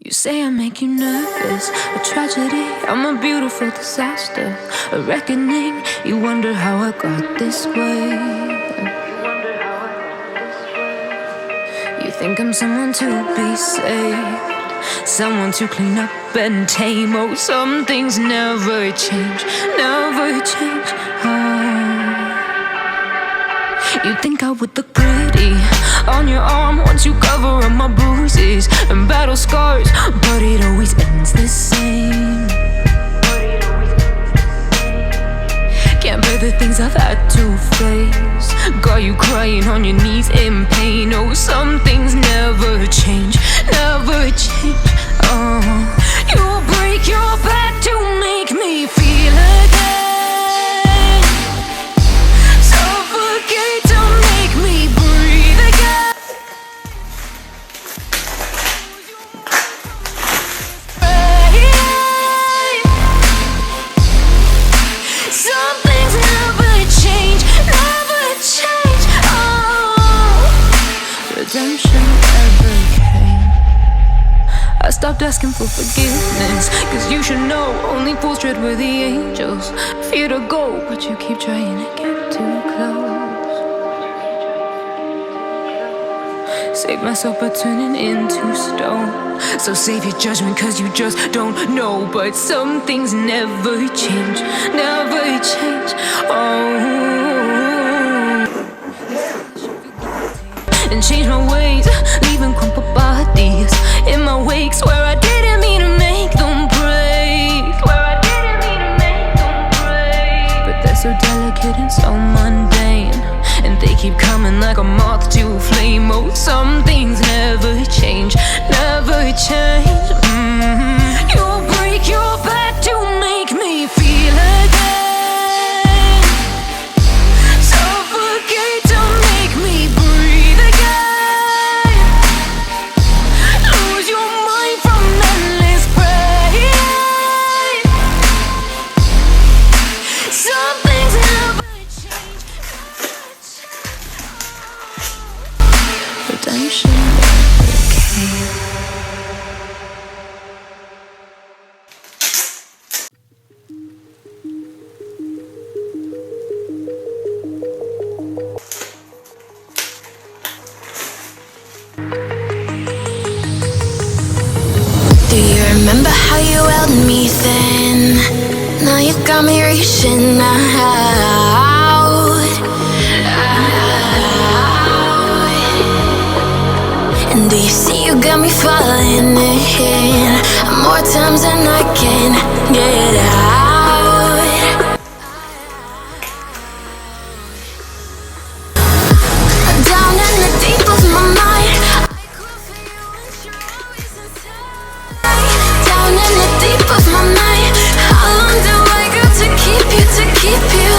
You say I make you nervous, a tragedy, I'm a beautiful disaster, a reckoning. You wonder how I got this way. You think I'm someone to be saved, someone to clean up and tame. Oh, some things never change, never change. You think I would look pretty on your arm once you cover up my bruises and battle scars, but it always ends the same. Can't bear the things I've had to face, got you crying on your knees in pain. Oh, some things never change, never change. You'll break your back to make me feel again, suffocate to make me breathe again. Some things never change, never change. Redemption never came. I stopped asking for forgiveness, cause you should know only fools tread where the angels fear to go, but you keep trying to get too close. Save myself by turning into stone, so save your judgment cause you just don't know. But some things never change, never change. And change my ways, leaving crumpled bodies in my wake. Swear I didn't mean to make them break, swear I didn't mean to make them break. But they're so delicate and so mundane, and they keep coming like a moth to a flame. Oh, some things never change, never change. You'll break your back to make me feel again, suffocate to make me breathe again. Lose your mind from endless pain. Some things never change. Redemption never came. Do you remember how you held me then? Now you got me reaching out. And do you see you got me falling in more times than I can get out? Down in the deep of my mind, down in the deep of my mind. How long do I got to keep you, to keep you?